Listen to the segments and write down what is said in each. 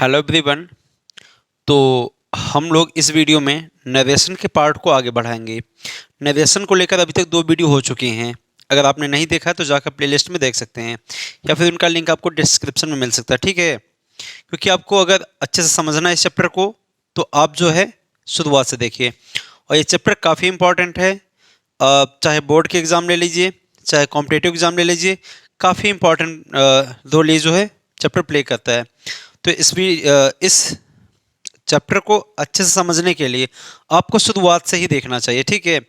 Hello everyone. तो हम लोग इस वीडियो में नरेशन के पार्ट को आगे बढ़ाएंगे। नरेशन को लेकर अभी तक 2 वीडियो हो चुके हैं। अगर आपने नहीं देखा है तो जाकर प्लेलिस्ट में देख सकते हैं या फिर उनका लिंक आपको डिस्क्रिप्शन में मिल सकता है, ठीक है। क्योंकि आपको अगर अच्छे से समझना है इस चैप्टर को तो आप जो है शुरुआत से देखिए। और ये चैप्टर काफ़ी इंपॉर्टेंट है। चाहे बोर्ड के एग्ज़ाम ले लीजिए, चाहे कॉम्पिटिटिव एग्ज़ाम ले लीजिए, काफ़ी इंपॉर्टेंट रोल ये जो है चैप्टर प्ले करता है। तो इस चैप्टर को अच्छे से समझने के लिए आपको शुरुआत से ही देखना चाहिए, ठीक है।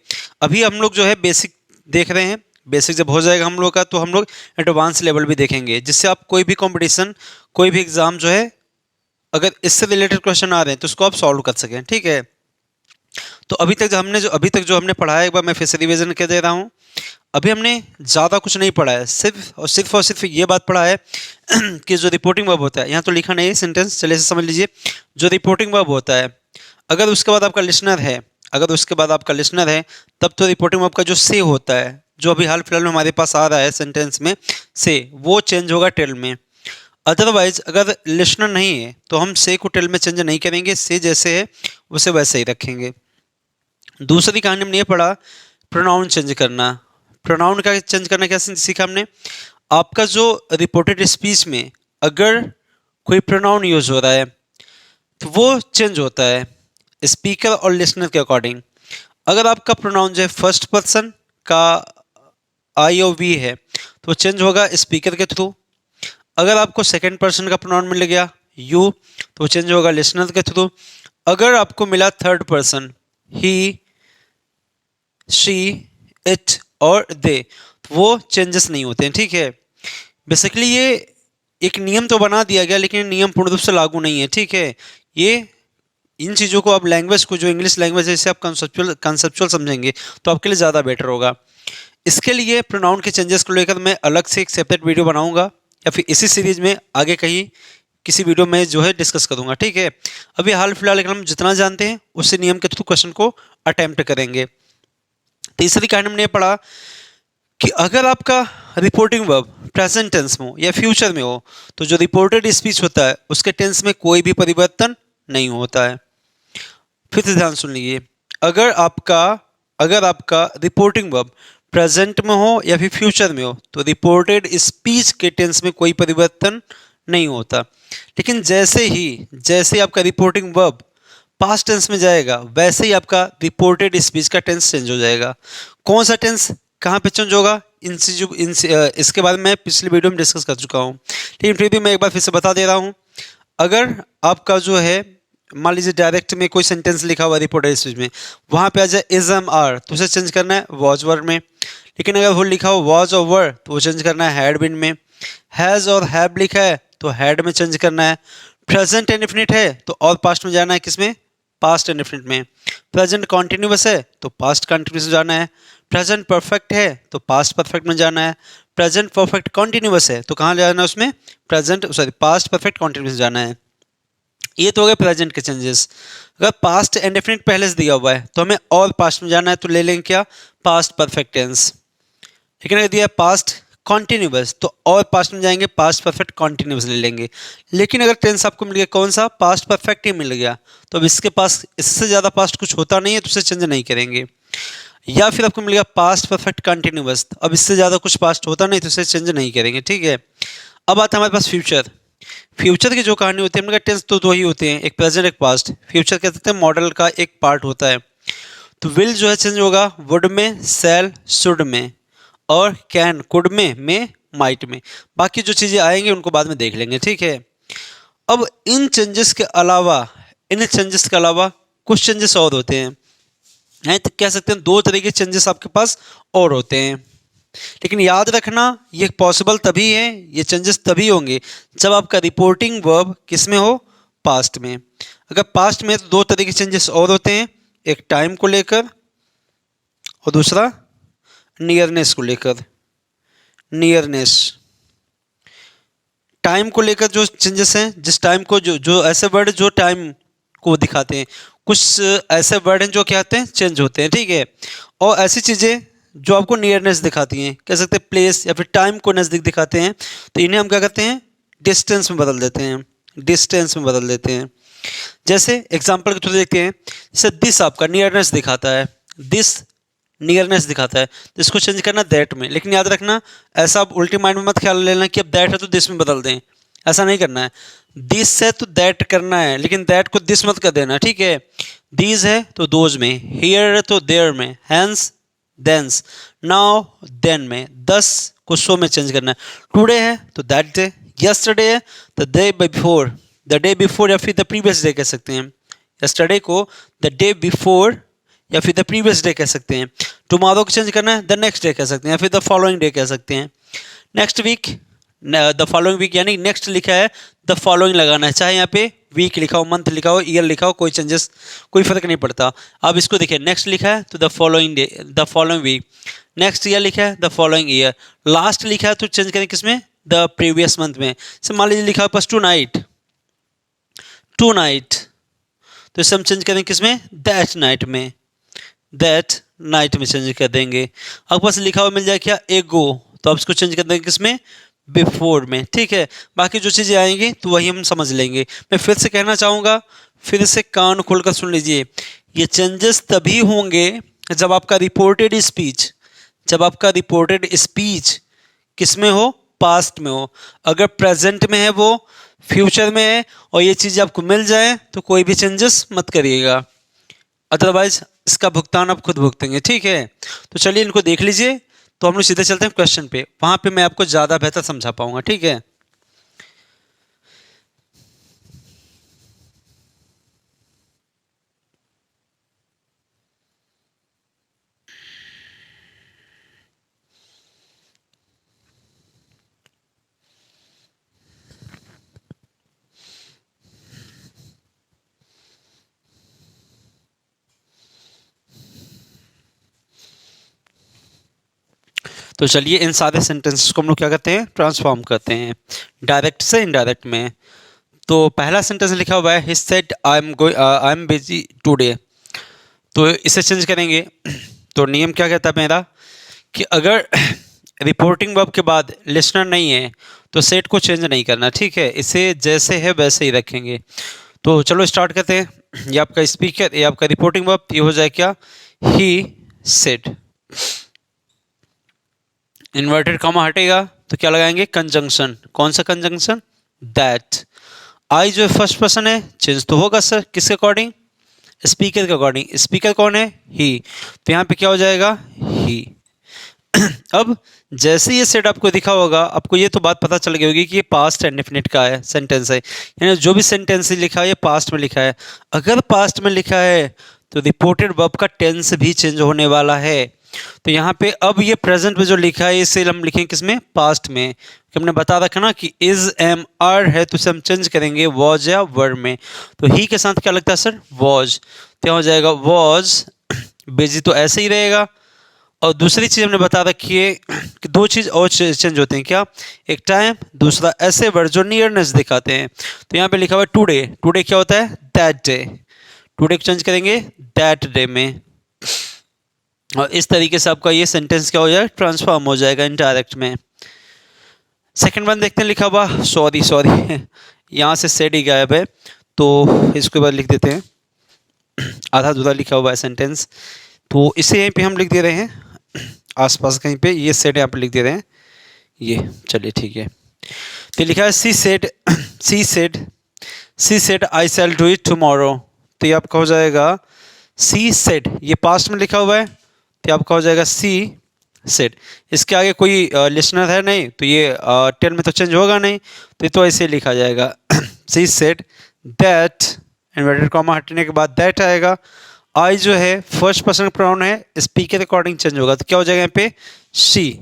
अभी हम लोग जो है बेसिक देख रहे हैं। बेसिक जब हो जाएगा हम लोग का तो हम लोग एडवांस लेवल भी देखेंगे, जिससे आप कोई भी कंपटीशन, कोई भी एग्ज़ाम जो है अगर इससे रिलेटेड क्वेश्चन आ रहे हैं तो उसको आप सॉल्व कर सकें, ठीक है। तो अभी तक जो हमने पढ़ा है एक बार मैं फिर से रिविजन कर दे रहा हूँ। अभी हमने ज़्यादा कुछ नहीं पढ़ा है, सिर्फ ये बात पढ़ा है कि जो रिपोर्टिंग वर्ब होता है, यहाँ तो लिखा नहीं है सेंटेंस, चलिए इसे समझ लीजिए। जो रिपोर्टिंग वर्ब होता है, अगर उसके बाद आपका लिसनर है, तब तो रिपोर्टिंग वर्ब का जो से होता है, जो अभी हाल फिलहाल में हमारे पास आ रहा है सेंटेंस में से, वो चेंज होगा टेल में। अदरवाइज अगर लिसनर नहीं है तो हम से को टेल में चेंज नहीं करेंगे, से जैसे है उसे वैसे ही रखेंगे। दूसरी कहानी हमने ये पढ़ा, प्रोनाउन चेंज करना। प्रोनाउन का चेंज करना क्या सीखा हमने? आपका जो रिपोर्टेड स्पीच में अगर कोई प्रोनाउन यूज हो रहा है तो वो चेंज होता है स्पीकर और लिसनर के अकॉर्डिंग। अगर आपका प्रोनाउन जो है फर्स्ट पर्सन का आई और वी है तो वो चेंज होगा स्पीकर के थ्रू। अगर आपको सेकंड पर्सन का प्रोनाउन मिल गया यू तो वो चेंज होगा लिसनर के थ्रू। अगर आपको मिला third person he, she, it और दे, वो चेंजेस नहीं होते हैं, ठीक है। बेसिकली ये एक नियम तो बना दिया गया लेकिन नियम पूर्ण रूप से लागू नहीं है, ठीक है। ये इन चीज़ों को आप लैंग्वेज को, जो इंग्लिश लैंग्वेज है, इसे आप कंसेप्चुअल समझेंगे तो आपके लिए ज़्यादा बेटर होगा। इसके लिए प्रोनाउन के चेंजेस को लेकर मैं अलग से एक सेपरेट वीडियो बनाऊंगा या फिर इसी सीरीज में आगे कहीं किसी वीडियो में जो है डिस्कस करूंगा, ठीक है। अभी हाल फिलहाल हम जितना जानते हैं उसी नियम के थ्रू क्वेश्चन को अटेम्प्ट करेंगे। तीसरी कहानी हमने पढ़ा कि अगर आपका रिपोर्टिंग वर्ब प्रेजेंट टेंस में हो या फ्यूचर में हो तो जो रिपोर्टेड स्पीच होता है उसके टेंस में कोई भी परिवर्तन नहीं होता है। फिर से ध्यान सुन लीजिए, अगर आपका रिपोर्टिंग वर्ब प्रेजेंट में हो या फिर फ्यूचर में हो तो रिपोर्टेड स्पीच के टेंस में कोई परिवर्तन नहीं होता। लेकिन जैसे आपका रिपोर्टिंग वर्ब पास्ट टेंस में जाएगा वैसे ही आपका रिपोर्टेड स्पीच का टेंस चेंज हो जाएगा। कौन सा टेंस कहाँ पे चेंज होगा, इसके बारे में मैं पिछली वीडियो में डिस्कस कर चुका हूँ, लेकिन फिर भी मैं एक बार फिर से बता दे रहा हूँ। अगर आपका जो है मान लीजिए डायरेक्ट में कोई सेंटेंस लिखा हुआ रिपोर्टेड स्पीच में, वहाँ पे आ जाए इज एम आर तो उसे चेंज करना है वॉज वर्ड में। लेकिन अगर वो लिखा हो वॉज और वर तो वो चेंज करना है हैड बीन में। हैज़ और हैव लिखा है तो हैड में चेंज करना है। प्रेजेंट इंडेफिनिट है तो और पास्ट में जाना है, किसमें? पास्ट इंडेफिनिट में। प्रेजेंट कॉन्टिन्यूअस है तो पास्ट कॉन्टिन्यूअस में जाना है। प्रेजेंट परफेक्ट है तो पास्ट परफेक्ट में जाना है। प्रेजेंट परफेक्ट कॉन्टिन्यूअस है तो कहाँ जाना है उसमें? पास्ट परफेक्ट कॉन्टिन्यूअस जाना है। ये तो हो गए प्रेजेंट के चेंजेस। अगर पास्ट इंडेफिनिट पहले से दिया हुआ है तो हमें और पास्ट में जाना है तो ले लेंगे क्या? Past perfect tense. लेकिन अगर दिया पास्ट कॉन्टिन्यूअस तो और पास्ट में जाएंगे, पास्ट परफेक्ट कॉन्टिन्यूअस ले लेंगे। लेकिन अगर टेंस आपको मिल गया कौन सा? पास्ट परफेक्ट ही मिल गया तो अब इसके पास इससे ज़्यादा पास्ट कुछ होता नहीं है तो उसे चेंज नहीं करेंगे। या फिर आपको मिल गया पास्ट परफेक्ट कंटिन्यूअस, अब इससे ज़्यादा कुछ पास्ट होता नहीं तो उसे चेंज नहीं करेंगे, ठीक है। अब आता है हमारे पास फ्यूचर। फ्यूचर की जो कहानी होती है, हमने कहा टेंस तो 2 ही होते हैं, एक प्रेजेंट एक पास्ट। फ्यूचर कह सकते हैं मॉडल का एक पार्ट होता है। तो विल जो है चेंज होगा वुड में, सेल शुड में, और कैन कुड में माइट में। बाकी जो चीज़ें आएंगी उनको बाद में देख लेंगे, ठीक है। अब इन चेंजेस के अलावा कुछ चेंजेस और होते हैं तो कह सकते हैं 2 तरह के चेंजेस आपके पास और होते हैं। लेकिन याद रखना ये पॉसिबल तभी है, ये चेंजेस तभी होंगे जब आपका रिपोर्टिंग वर्ब किस में हो? पास्ट में। अगर पास्ट में तो 2 तरह के चेंजेस और होते हैं, एक टाइम को लेकर और दूसरा नियरनेस को लेकर। नियरनेस टाइम को लेकर जो चेंजेस हैं, जिस टाइम को जो ऐसे वर्ड जो टाइम को दिखाते हैं, कुछ ऐसे वर्ड हैं जो क्या होते हैं? चेंज होते हैं, ठीक है। और ऐसी चीज़ें जो आपको नियरनेस दिखाती हैं, कह सकते हैं प्लेस या फिर टाइम को नज़दीक दिखाते हैं, तो इन्हें हम क्या करते हैं? डिस्टेंस में बदल देते हैं। डिस्टेंस में बदल देते हैं। जैसे एग्जाम्पल के थ्रू देखते हैं, जैसे दिस आपका नियरनेस दिखाता है, दिस नियरनेस दिखाता है, तो इसको चेंज करना दैट में। लेकिन याद रखना, ऐसा आप उल्टी माइंड में मत ख्याल लेना कि अब दैट है तो दिस में बदल दें, ऐसा नहीं करना है। दिस है तो दैट करना है, लेकिन दैट को दिस मत कर देना, ठीक है। दीज है तो दोज में, हियर है तो देयर में, हैंस देंस, नाउ देन में, दस को सो में चेंज करना है। टुडे है तो दैट डे, यस्टरडे है तो द डे बिफोर या फिर द प्रीवियस डे कह सकते हैं। यस्टरडे को द डे बिफोर या फिर द प्रीवियस डे कह सकते हैं। टुमारो को चेंज करना है द नेक्स्ट डे कह सकते हैं, या फिर द फॉलोइंग डे कह सकते हैं। Next week, the following week, यानी नेक्स्ट लिखा है द फॉलोइंग लगाना है, चाहे यहाँ पे वीक लिखा हो, मंथ लिखा हो, ईयर लिखा हो, कोई चेंजेस, कोई फर्क नहीं पड़ता। अब इसको देखिए, नेक्स्ट लिखा है तो the following day, the following week, next year लिखा है द फॉलोइंग ईयर, लास्ट लिखा है तो चेंज करें किसमें, द प्रीवियस मंथ में। से मान लीजिए लिखा है पास टू नाइट, टू नाइट, तो इसे हम चेंज करें किसमें, दैट नाइट में, दैट नाइट में चेंज कर देंगे। आपके पास लिखा हुआ मिल जाए क्या, एगो, तो आप इसको चेंज कर देंगे किसमें, बिफोर में, ठीक है। बाकी जो चीज़ें आएंगी तो वही हम समझ लेंगे। मैं फिर से कहना चाहूँगा, फिर से कान खोलकर सुन लीजिए, ये चेंजेस तभी होंगे जब आपका रिपोर्टेड स्पीच, जब आपका रिपोर्टेड स्पीच किस में हो, पास्ट में हो। अगर प्रेजेंट में है वो, फ्यूचर में है, और ये चीज़ आपको मिल जाए तो कोई भी चेंजेस मत करिएगा, अदरवाइज इसका भुगतान आप खुद भुगतेंगे, ठीक है। तो चलिए इनको देख लीजिए, तो हम लोग सीधे चलते हैं क्वेश्चन पे, वहां पे मैं आपको ज़्यादा बेहतर समझा पाऊंगा, ठीक है। तो चलिए इन सारे सेंटेंसेस को हम लोग क्या करते हैं, ट्रांसफॉर्म करते हैं डायरेक्ट से इनडायरेक्ट में। तो पहला सेंटेंस लिखा हुआ है, he said I am busy today, तो इसे चेंज करेंगे। तो नियम क्या कहता है मेरा, कि अगर रिपोर्टिंग वर्ब के बाद लिसनर नहीं है तो सेट को चेंज नहीं करना, ठीक है। इसे जैसे है वैसे ही रखेंगे। तो चलो स्टार्ट करते हैं। ये आपका स्पीकर, ये आपका रिपोर्टिंग वर्ब, ये हो जाए क्या, ही सेड। इन्वर्टेड कॉमा हटेगा तो क्या लगाएंगे, कंजंक्शन। कौन सा कंजंक्शन, दैट। आई जो फर्स्ट पर्सन है, चेंज तो होगा सर, किसके अकॉर्डिंग, स्पीकर के अकॉर्डिंग। स्पीकर कौन है, ही, तो यहाँ पे क्या हो जाएगा, ही। अब जैसे ये सेट आपको दिखा होगा, आपको ये तो बात पता चल गई होगी कि ये पास्ट इंडेफिनिट का है सेंटेंस है, यानी जो भी सेंटेंस लिखा है ये पास्ट में लिखा है। अगर पास्ट में लिखा है तो रिपोर्टेड वर्ब का टेंस भी चेंज होने वाला है। तो यहाँ पे अब ये प्रेजेंट में जो लिखा है इसे हम लिखेंगे किसमें, पास्ट में। कि हमने बता रखा ना कि इज एम आर है तो इसे हम चेंज करेंगे वॉज या वर में। तो ही के साथ क्या लगता है सर, वॉज, तो हो जाएगा वॉज बिजी, तो ऐसे ही रहेगा। और दूसरी चीज़ हमने बता रखी है कि दो चीज़ और चेंज होते हैं, क्या, एक टाइम, दूसरा ऐसे वर्ड जो नियरनेस दिखाते हैं। तो यहाँ पे लिखा हुआ है टुडे, टुडे क्या होता है, दैट डे, टुडे को चेंज करेंगे दैट डे में। और इस तरीके से आपका ये सेंटेंस क्या हो जाएगा, ट्रांसफॉर्म हो जाएगा इनडायरेक्ट में। सेकंड वन देखते हैं, लिखा हुआ सॉरी, सॉरी यहाँ से सेड ही गायब है, तो इसके बाद लिख देते हैं, आधा अधूरा लिखा हुआ है सेंटेंस, तो इसे यहीं पे हम लिख दे रहे हैं आसपास कहीं पे, ये सेड यहाँ पे लिख दे रहे हैं ये, चलिए ठीक है। तो लिखा है she said, she said, she said I shall do it tomorrow, तो ये आपका हो जाएगा सी सेड, ये पास्ट में लिखा हुआ है तो आपका हो जाएगा सी सेड। इसके आगे कोई लिसनर है नहीं तो ये टेन में तो चेंज होगा नहीं, तो ये तो ऐसे लिखा जाएगा she said that, inverted comma हटने के बाद दैट आएगा। आई जो है फर्स्ट पर्सन प्रोनाउन है, स्पीकर अकॉर्डिंग चेंज होगा, तो क्या हो जाएगा यहाँ पे, शी।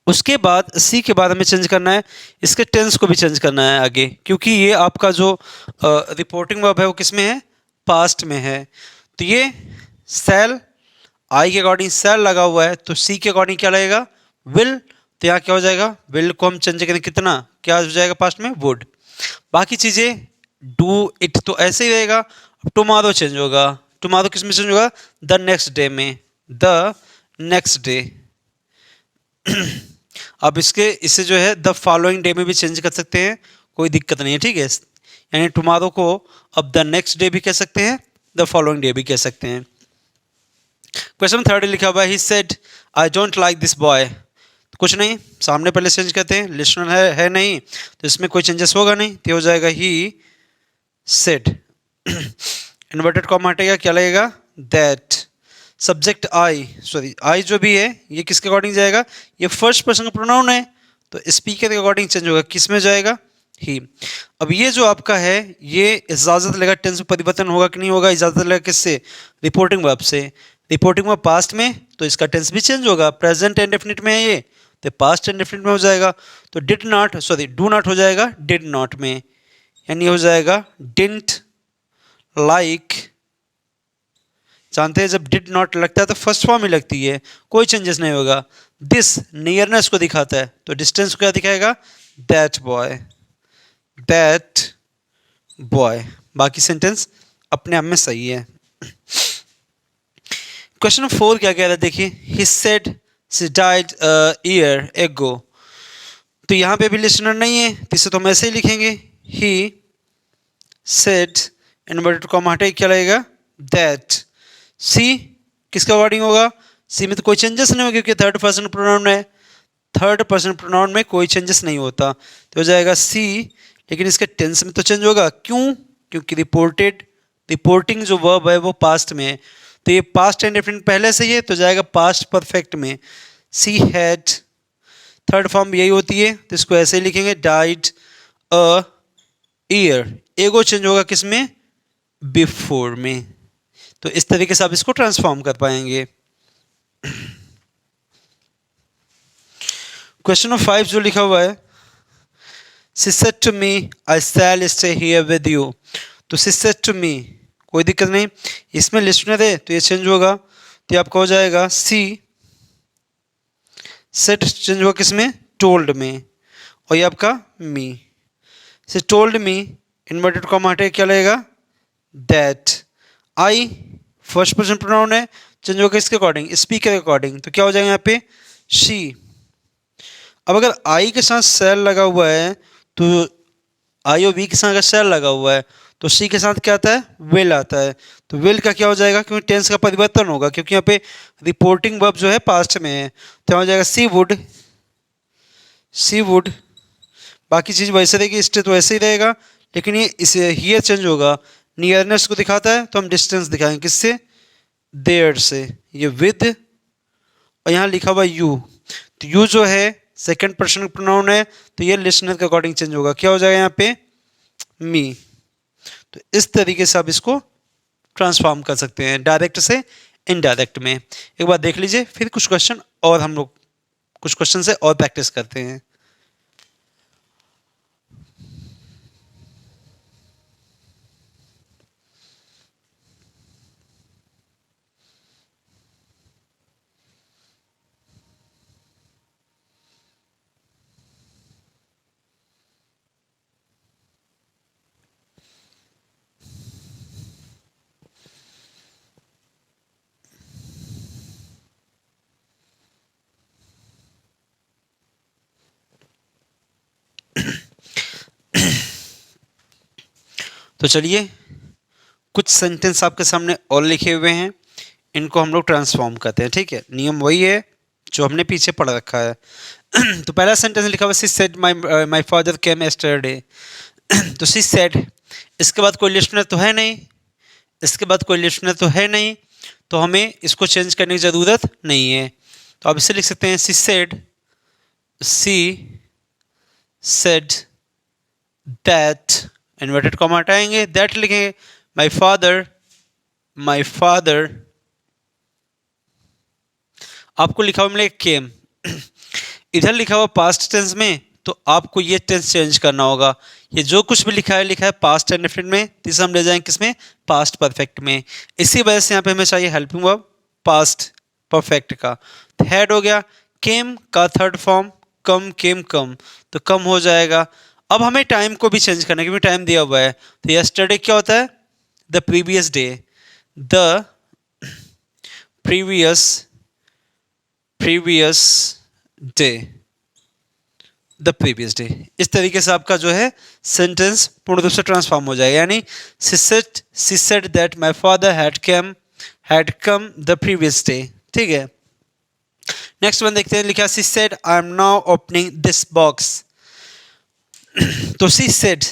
उसके बाद सी के बाद हमें चेंज करना है, इसके टेंस को भी चेंज करना है आगे, क्योंकि ये आपका जो रिपोर्टिंग वर्ब है वो किस में है, पास्ट में है। तो ये सेल, आई के अकॉर्डिंग सेल लगा हुआ है, तो सी के अकॉर्डिंग क्या लगेगा, विल, तो यहाँ क्या हो जाएगा, विल को हम चेंज करें कितना, क्या हो जाएगा पास्ट में, वुड। बाकी चीज़ें डू इट तो ऐसे ही रहेगा। टुमारो चेंज होगा, टुमारो किस में चेंज होगा, द नेक्स्ट डे में, द नेक्स्ट डे। अब इसे जो है द फॉलोइंग डे में भी चेंज कर सकते हैं, कोई दिक्कत नहीं है, ठीक है। यानी टुमारो को अब द नेक्स्ट डे भी कह सकते हैं, द फॉलोइंग डे भी कह सकते हैं। क्वेश्चन 3 लिखा हुआ है he said I don't like this boy. कुछ नहीं, सामने पहले चेंज करते हैं, लिस्टनर है नहीं तो इसमें कोई चेंजेस होगा नहीं, तो हो जाएगा ही सेड। इन्वर्टेड कॉमा हटेगा, क्या लगेगा दैट। सब्जेक्ट आई जो भी है ये किसके अकॉर्डिंग जाएगा, ये फर्स्ट पर्सन का प्रोनाउन है, तो स्पीकर के अकॉर्डिंग चेंज होगा, किस में जाएगा ही। अब ये जो आपका है ये इजाजत लेगा, टेंस में परिवर्तन होगा कि नहीं होगा, इजाजत लेगा किससे, रिपोर्टिंग वर्ब से। रिपोर्टिंग वर्ब पास्ट में तो इसका टेंस भी चेंज होगा, प्रेजेंट इंडेफिनिट में है ये तो पास्ट इंडेफिनिट में हो जाएगा, तो डू नॉट हो जाएगा डिड नॉट में, यानी हो जाएगा डिडंट लाइक। जानते हैं जब डिड नॉट लगता है तो फर्स्ट फॉर्म ही लगती है, कोई चेंजेस नहीं होगा। दिस नियरनेस को दिखाता है तो डिस्टेंस को क्या दिखाएगा, दैट बॉय। बाकी सेंटेंस अपने आप में सही है। क्वेश्चन 4 क्या कह रहा है देखिए, he said she died year ago. तो यहां पे भी लिसनर नहीं है तो इसे तो हम ऐसे ही लिखेंगे, ही सेड इन्वर्टेड कॉमा हटे क्या लगेगा दैट। सी किसका अकॉर्डिंग होगा, सी में तो कोई चेंजेस नहीं होगा क्योंकि थर्ड पर्सन प्रोनाउन है, थर्ड पर्सन प्रोनाउन में कोई चेंजेस नहीं होता तो हो जाएगा सी। लेकिन इसके टेंस में तो चेंज होगा, क्यों, क्योंकि रिपोर्टिंग जो वर्ब है वो पास्ट में है, तो ये पास्ट इंडेफिनिट पहले से ही है तो जाएगा पास्ट परफेक्ट में। सी हैड थर्ड फॉर्म यही होती है तो इसको ऐसे ही लिखेंगे, डाइड अ ईयर। एगो चेंज होगा किसमें, बिफोर में, तो इस तरीके से आप इसको ट्रांसफॉर्म कर पाएंगे। क्वेश्चन नंबर 5 जो लिखा हुआ है, she said to me I shall stay here with you. तो शी सेड टू मी कोई दिक्कत नहीं, इसमें लिस्टनर है तो ये चेंज होगा, तो आपका हो जाएगा सी सेड चेंज होगा किसमें, टोल्ड में, और ये आपका me. She told me inverted comma हटे क्या लगेगा that. I first person pronoun है, चेंज होगा इसके अकॉर्डिंग, स्पीकर के अकॉर्डिंग, तो क्या हो जाएगा यहाँ पे शी। अब अगर आई के साथ सेल लगा हुआ है तो आई और वी के साथ अगर सेल लगा हुआ है तो सी के साथ क्या आता है, विल आता है, तो विल का क्या हो जाएगा, क्योंकि टेंस का परिवर्तन होगा क्योंकि यहाँ पे रिपोर्टिंग वर्ब जो है पास्ट में है, तो हो जाएगा सी वुड। बाकी चीज़ वैसे रहेगी, स्टे तो वैसे ही रहेगा, लेकिन ये इसे हियर चेंज होगा, नियरनेस को दिखाता है तो हम डिस्टेंस दिखाएंगे किससे, देयर से, ये विद, और यहाँ लिखा हुआ यू, तो यू जो है सेकंड पर्सन प्रोनाउन है तो ये लिसनर के अकॉर्डिंग चेंज होगा, क्या हो जाएगा यहाँ पे मी। तो इस तरीके से आप इसको ट्रांसफॉर्म कर सकते हैं डायरेक्ट से इनडायरेक्ट में। एक बार देख लीजिए, फिर कुछ क्वेश्चन और हम लोग कुछ क्वेश्चन से और प्रैक्टिस करते हैं। तो चलिए कुछ सेंटेंस आपके सामने और लिखे हुए हैं, इनको हम लोग ट्रांसफॉर्म करते हैं, ठीक है। नियम वही है जो हमने पीछे पढ़ रखा है। तो पहला सेंटेंस लिखा हुआ she said my father came yesterday. तो सी सेड, इसके बाद कोई लिस्टनर तो है नहीं, तो हमें इसको चेंज करने की ज़रूरत नहीं है, तो आप इसे लिख सकते हैं she said that, inverted comma हटाएंगे, दैट लिखेंगे, माय फादर आपको लिखा हुआ मिलेगा केम, इधर लिखा हुआ पास्ट टेंस में तो आपको ये टेंस चेंज करना होगा, ये जो कुछ भी लिखा है पास्ट इंडेफिनिट में, तीसरा हम ले जाएंगे किसमें, पास्ट परफेक्ट में। इसी वजह से यहाँ पे हमें चाहिए हेल्पिंग वर्ब पास्ट परफेक्ट का। थर्ड हो गया केम का थर्ड फॉर्म कम, केम कम, तो कम हो जाएगा। अब हमें टाइम को भी चेंज करना है क्योंकि टाइम दिया हुआ है, तो यस्टरडे क्या होता है, the previous day, the previous day. इस तरीके से आपका जो है सेंटेंस पूर्ण रूप से ट्रांसफॉर्म हो जाएगा, यानी she said that my father had come the previous day. ठीक है, नेक्स्ट वन देखते हैं, लिखा she said I am now opening this box. तो शी सेड,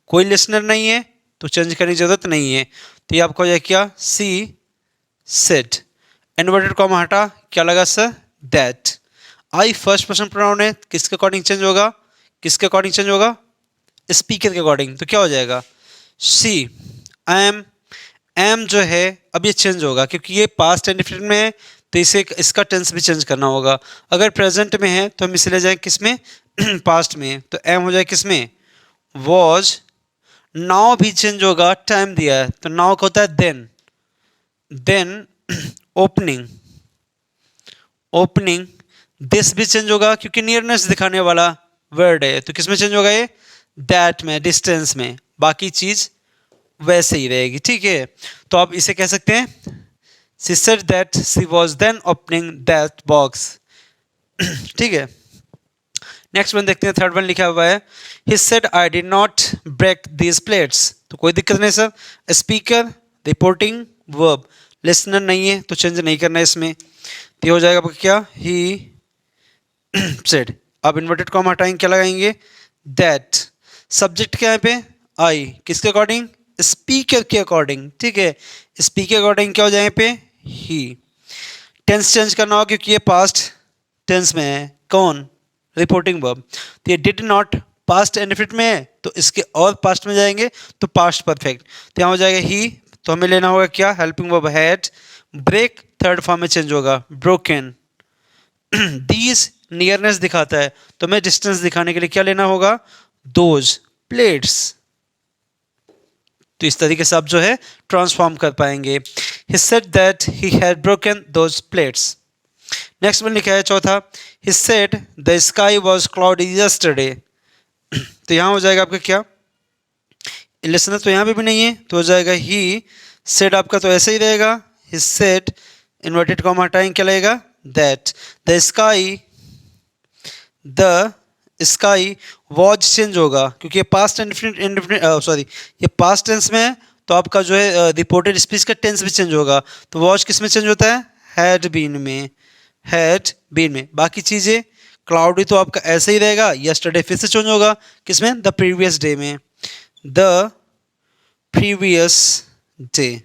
कोई लिसनर नहीं है तो चेंज करने की जरूरत नहीं है, तो ये आपका हो जाए क्या, सी सेड। इन्वर्टेड कॉमा हटा, क्या लगा sir, that. I first person pronoun है, किसके अकॉर्डिंग चेंज होगा, किसके अकॉर्डिंग चेंज होगा, स्पीकर के अकॉर्डिंग। तो क्या हो जाएगा, सी एम जो है अब ये चेंज होगा क्योंकि ये पास्ट एंड इंडेफिनिट में है, तो इसे इसका टेंस भी चेंज करना होगा। अगर प्रेजेंट में है तो हम इसे ले जाएं किस में, पास्ट में, तो एम हो जाए किस में, वॉज। नाउ भी चेंज होगा, टाइम दिया है तो नाउ का होता है देन ओपनिंग दिस भी चेंज होगा क्योंकि नियरनेस दिखाने वाला वर्ड है, तो किस में चेंज होगा ये, दैट में, डिस्टेंस में। बाकी चीज वैसे ही रहेगी। ठीक है, तो आप इसे कह सकते हैं she said that she was then opening that box. ठीक है, नेक्स्ट वन देखते हैं, थर्ड वन लिखा हुआ है, he said I did not break these plates. तो कोई दिक्कत नहीं sir, speaker reporting verb, listener नहीं है तो चेंज नहीं करना है इसमें, तो हो जाएगा आपका क्या, ही सेड। अब इन्वर्टेड कॉमा हटाएंगे, क्या लगाएंगे, दैट। सब्जेक्ट क्या है पे, आई, किसके अकॉर्डिंग, स्पीकर के अकॉर्डिंग। ठीक है, स्पीकर के अकॉर्डिंग क्या हो जाएंगे पे, ही। टेंस चेंज करना होगा क्योंकि ये पास्ट टेंस में है, कौन, रिपोर्टिंग वर्ब। तो ये डिड नॉट पास्ट इंडेफिनिट में है तो इसके और पास्ट में जाएंगे तो पास्ट परफेक्ट, तो यहाँ हो जाएगा ही। तो हमें लेना होगा क्या, helping verb had. Break third form में चेंज होगा, ब्रोकन। दीज नियरनेस दिखाता है तो हमें डिस्टेंस दिखाने के लिए क्या लेना होगा, दोज प्लेट्स। तो इस तरीके से आप जो है ट्रांसफॉर्म कर पाएंगे। He said that he had broken those plates. Next one लिखा है चौथा, He said the sky was cloudy yesterday. तो यहाँ हो जाएगा आपका क्या, लिसनर तो यहाँ पे भी नहीं है तो हो जाएगा he said, आपका तो ऐसे ही रहेगा, He said इन्वर्टेड कॉमा हटाएंगे, क्या लगेगा, that the sky was change होगा क्योंकि ये पास्ट इंडेफिनिट सॉरी ये पास्ट टेंस में है, तो आपका जो है रिपोर्टेड स्पीच का टेंस भी चेंज होगा। तो वॉच किस में चेंज होता है, हैड बीन में। बाकी चीज़ें क्लाउडी तो आपका ऐसे ही रहेगा, यस्टरडे फिर से चेंज होगा किसमें, द प्रीवियस डे में, द प्रीवियस डे।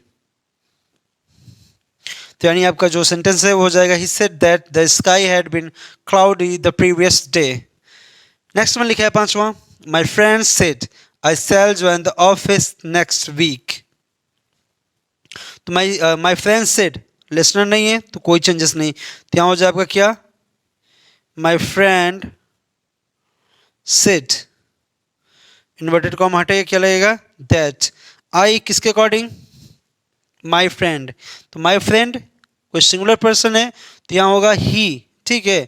तो यानी आपका जो सेंटेंस है वो हो जाएगा, he said that the sky had been cloudy the previous day. Next में लिखा है पांचवा, my friend said I shall join the office next week. तो माई फ्रेंड सेड, लिसनर नहीं है तो कोई चेंजेस नहीं, तो यहाँ हो जाए आपका क्या, माई फ्रेंड सेड इन्वर्टेड कॉमा हटेगा, क्या लगेगा, दैट। आई किसके अकॉर्डिंग, माई फ्रेंड, तो माई फ्रेंड कोई सिंगुलर पर्सन है तो यहाँ होगा ही। ठीक है,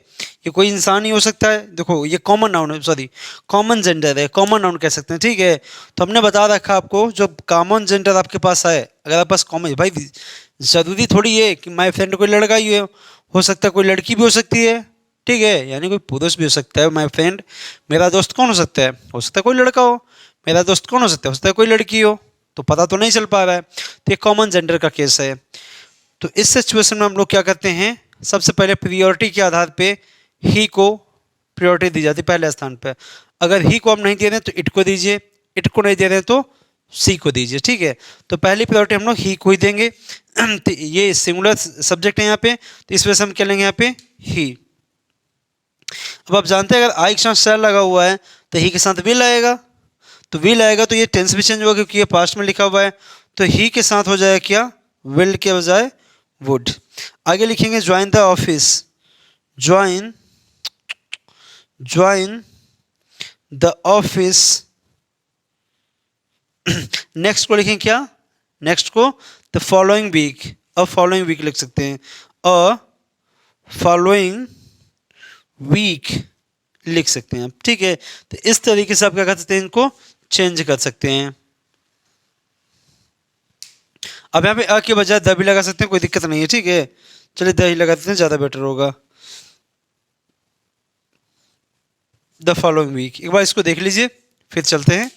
ये कोई इंसान ही हो सकता है, देखो ये कॉमन नाउन है, सॉरी कॉमन जेंडर है, कॉमन नाउन कह सकते हैं। ठीक है, तो हमने बता रखा आपको जो कॉमन जेंडर आपके पास है, अगर आपके पास कॉमन, भाई ज़रूरी थोड़ी है कि माई फ्रेंड कोई लड़का ही हो सकता है कोई लड़की भी हो सकती है। ठीक है, यानी कोई पुरुष भी हो सकता है। माई फ्रेंड, मेरा दोस्त कौन हो सकता है कोई लड़का हो, मेरा दोस्त कौन हो सकता है कोई लड़की हो, तो पता तो नहीं चल पा रहा है, तो ये कॉमन जेंडर का केस है। तो इस सिचुएशन में हम लोग क्या करते हैं, सबसे पहले प्रियोरिटी के आधार पे ही को प्रियोरिटी दी जाती है पहले स्थान पर। अगर ही को हम नहीं दे रहे हैं तो इट को दीजिए, इट को नहीं दे रहे हैं तो सी को दीजिए। ठीक है, तो पहली प्रायोरिटी हम लोग ही को ही देंगे। तो ये सिंगुलर सब्जेक्ट है यहाँ पे, तो इस वजह से हम क्या लेंगे यहाँ पे, ही। अब आप जानते हैं अगर आई के साथ शैल लगा हुआ है तो ही के साथ विल आएगा, तो विल आएगा तो ये टेंस भी चेंज होगा क्योंकि ये पास्ट में लिखा हुआ है, तो ही के साथ हो जाएगा क्या, विल के बजाय वुड। आगे लिखेंगे join the office, join the office. Next को लिखें क्या, नेक्स्ट को the following week, a following week लिख सकते हैं, अ फॉलोइंग वीक लिख सकते हैं। ठीक है, तो इस तरीके से आप क्या कर सकते हैं, इनको चेंज कर सकते हैं। अब यहाँ पे अ के बजाय द भी लगा सकते हैं, कोई दिक्कत नहीं है। ठीक है, चलिए द ही लगा देते हैं, ज़्यादा बेटर होगा। The following week. एक बार इसको देख लीजिए, फिर चलते हैं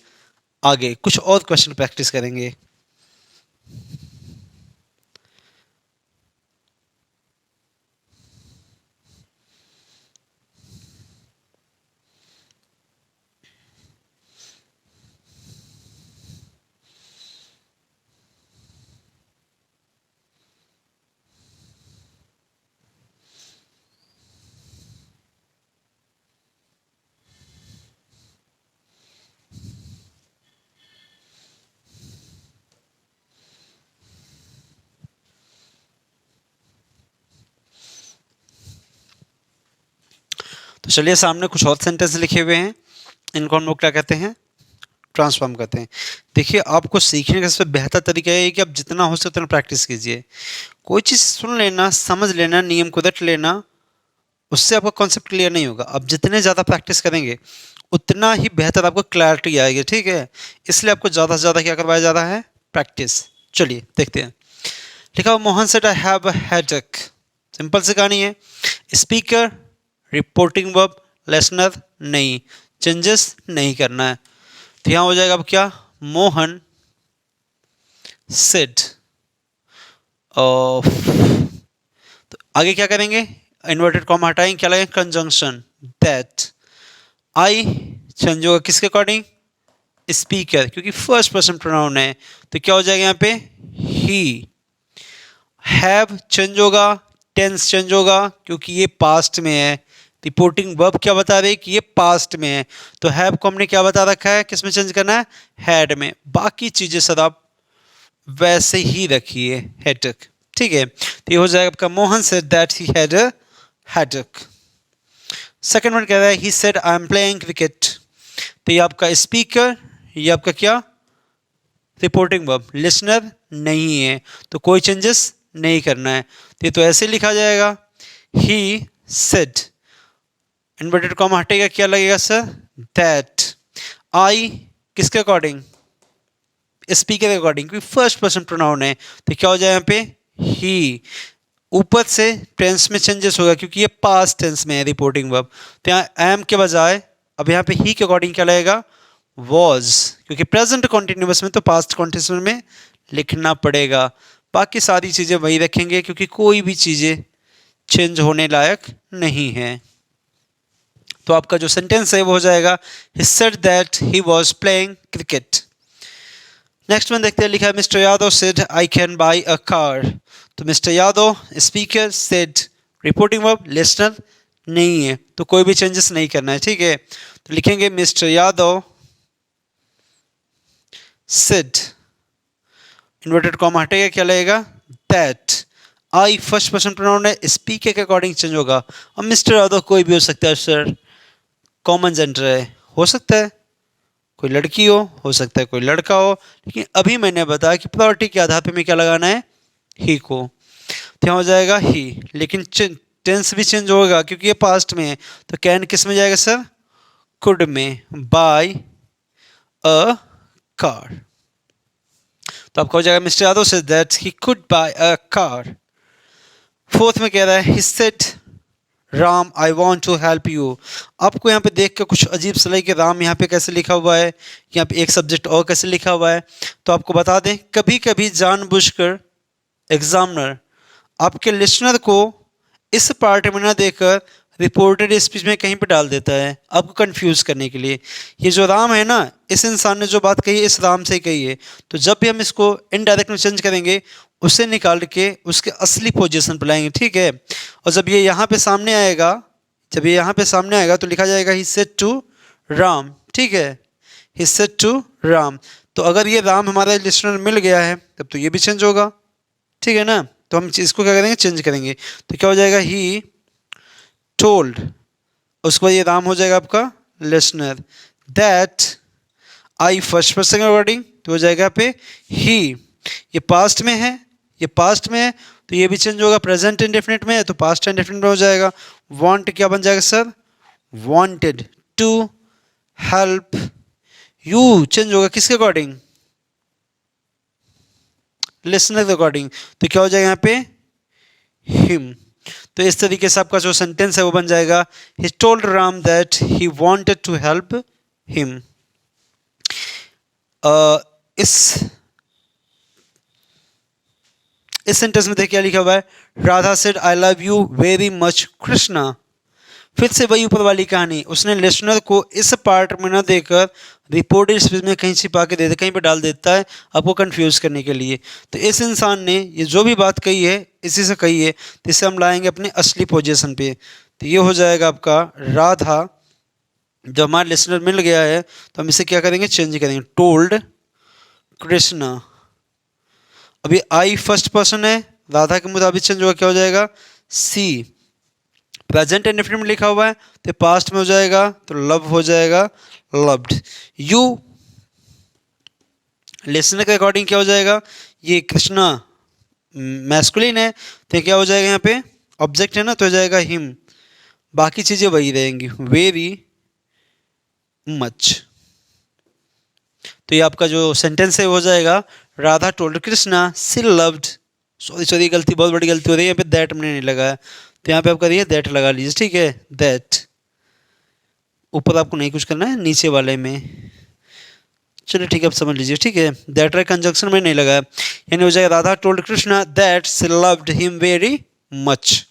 आगे, कुछ और क्वेश्चन प्रैक्टिस करेंगे। तो चलिए, सामने कुछ और सेंटेंस लिखे हुए हैं, इनको हम लोग क्या कहते हैं, ट्रांसफॉर्म करते हैं। देखिए, आपको सीखने का सबसे बेहतर तरीका है कि आप जितना हो सके उतना प्रैक्टिस कीजिए। कोई चीज़ सुन लेना, समझ लेना, नियम को रट लेना, उससे आपका कॉन्सेप्ट क्लियर नहीं होगा। आप जितने ज़्यादा प्रैक्टिस करेंगे उतना ही बेहतर आपको क्लैरिटी आएगी, ठीक है। इसलिए आपको ज़्यादा से ज़्यादा क्या करवाया जा रहा है, प्रैक्टिस। चलिए देखते हैं। लिखा हुआ, Mohan said I have a headache. Simple सी कहानी है। स्पीकर, रिपोर्टिंग वर्ब, लिसनर नहीं, चेंजेस नहीं करना है। तो यहाँ हो जाएगा अब क्या, मोहन सेड। तो आगे क्या करेंगे, इन्वर्टेड कॉमा हटाएंगे, क्या लगेगा, कंजंक्शन, दैट। आई चेंज होगा किसके अकॉर्डिंग, स्पीकर, क्योंकि फर्स्ट पर्सन प्रोनाउन है, तो क्या हो जाएगा यहाँ पे, ही। हैव चेंज होगा, टेंस चेंज होगा, क्योंकि ये पास्ट में है। रिपोर्टिंग वर्ब क्या बता रही है कि ये पास्ट में है, तो हैव को हमने क्या बता रखा है, किस में चेंज करना है, हैड में। बाकी चीजें सर आप वैसे ही रखिए, हेडेक, ठीक है। तो ये हो जाएगा आपका, Mohan said that he had a headache. Second one कह रहा है, he said I am playing cricket. तो ये आपका स्पीकर, ये आपका क्या, रिपोर्टिंग वर्ब, लिसनर नहीं है, तो कोई चेंजेस नहीं करना है। तो ये तो ऐसे लिखा जाएगा, ही सेड, इन्वर्टेड कॉमा हटेगा, क्या लगेगा सर, दैट। आई किसके अकॉर्डिंग, स्पीकर के अकॉर्डिंग, क्योंकि फर्स्ट पर्सन प्रोनाउन है, तो क्या हो जाए यहाँ पे, ही। ऊपर से टेंस में चेंजेस होगा, क्योंकि ये पास्ट टेंस में है रिपोर्टिंग वर्ब, तो यहाँ एम के बजाय अब यहाँ पे ही के अकॉर्डिंग क्या लगेगा, वॉज, क्योंकि प्रेजेंट कॉन्टिन्यूअस में तो पास्ट कॉन्टिन्यूअस में लिखना पड़ेगा। बाकी सारी चीज़ें वही रखेंगे, क्योंकि कोई भी चीज़ें चेंज होने लायक नहीं है। तो आपका जो सेंटेंस है वो हो जाएगा, he said that he was playing cricket. Next में देखते हैं, लिखा है, mister Yadav said I can buy a car. तो mister Yadav, speaker, said, reporting verb, listener नहीं है, तो कोई भी चेंजेस नहीं करना है, ठीक है। तो लिखेंगे, mister Yadav said, inverted comma हटेगा, क्या लगेगा, that. I first person pronoun है, स्पीकर के अकॉर्डिंग चेंज होगा। अब मिस्टर यादव कोई भी हो सकता है सर, कॉमन जेंडर है, हो सकता है कोई लड़की हो सकता है कोई लड़का हो, लेकिन अभी मैंने बताया कि प्रॉपर्टी के आधार पे मैं क्या लगाना है, ही को। तो यहाँ हो जाएगा ही, लेकिन टेंस भी चेंज होगा, क्योंकि ये पास्ट में है, तो कैन किस में जाएगा सर, कुड में, बाय अ कार। तो आपका हो जाएगा, मिस्टर यादव से that he could buy a car. Fourth में कह रहा है, he said Ram I want to help you. आपको यहाँ पे देख के कुछ अजीब सा लगे कि राम यहाँ पे कैसे लिखा हुआ है, यहाँ पे एक सब्जेक्ट और कैसे लिखा हुआ है। तो आपको बता दें, कभी कभी जानबूझकर एग्जामिनर आपके लिसनर को इस पार्ट में ना देकर रिपोर्टेड स्पीच में कहीं पे डाल देता है, आपको कंफ्यूज करने के लिए। ये जो राम है ना, इस इंसान ने जो बात कही है इस राम से कही है, तो जब भी हम इसको इनडायरेक्ट में चेंज करेंगे, उसे निकाल के उसके असली पोजीशन पर लाएंगे, ठीक है। और जब ये यहाँ पे सामने आएगा, जब ये यहाँ पे सामने आएगा तो लिखा जाएगा ही सेड टू राम, ठीक है, ही सेड टू राम। तो अगर ये राम हमारा लिसनर मिल गया है तब तो ये भी चेंज होगा, ठीक है ना। तो हम इसको क्या करेंगे, चेंज करेंगे, तो क्या हो जाएगा, ही टोल्ड, उसके बाद ये राम हो जाएगा आपका listener, that I first person according, तो हो जाएगा पे ही। ये पास्ट में है, ये पास्ट में है, तो ये भी चेंज होगा, प्रेजेंट इंडेफिनिट में है तो पास्ट इंडेफिनिट में हो जाएगा। वांट क्या बन जाएगा sir, wanted to help you, change होगा किसके अकॉर्डिंग, लिसनर के अकॉर्डिंग, तो क्या हो जाएगा यहाँ पे हिम। तो इस तरीके से आपका जो सेंटेंस है वो बन जाएगा, he told Ram that he wanted to help him. इस सेंटेंस में देखिए क्या लिखा हुआ है, Radha said I love you very much Krishna. फिर से वही ऊपर वाली कहानी, उसने लिसनर को इस पार्ट में ना देकर रिपोर्टेड स्पीच में कहीं छिपा के दे दे, कहीं पे डाल देता है आपको कंफ्यूज करने के लिए। तो इस इंसान ने ये जो भी बात कही है इसी से कही है, तो इसे हम लाएंगे अपने असली पोजीशन पे। तो ये हो जाएगा आपका राधा। जब हमारा लिसनर मिल गया है तो हम इसे क्या करेंगे, चेंज करेंगे, टोल्ड कृष्णा। अभी आई फर्स्ट पर्सन है, राधा के मुताबिक चेंज होगा, क्या हो जाएगा, सी। प्रेजेंट इंडेफिनिट में लिखा हुआ है तो पास्ट में हो जाएगा, तो लव हो जाएगा लव्ड। यू लिसनर के अकॉर्डिंग क्या हो जाएगा, ये कृष्णा मैस्कुलिन है तो क्या हो जाएगा, यहाँ पे ऑब्जेक्ट है ना तो हो जाएगा हिम। बाकी चीजें वही रहेंगी, वेरी मच। तो ये आपका जो सेंटेंस है वो हो जाएगा, राधा टोल्ड कृष्णा सी लव्ड। सॉरी गलती, बहुत बड़ी गलती हो रही है, यहाँ पे दैट हमने नहीं लगाया, तो यहाँ पे आप करिए दैट लगा लीजिए, ठीक है, दैट। ऊपर आपको नहीं कुछ करना है, नीचे वाले में। चलिए ठीक है, आप समझ लीजिए, ठीक है, दैट राइट कंजंक्शन में नहीं लगाया, यानी हो जाएगा Radha told Krishna that she loved him very much.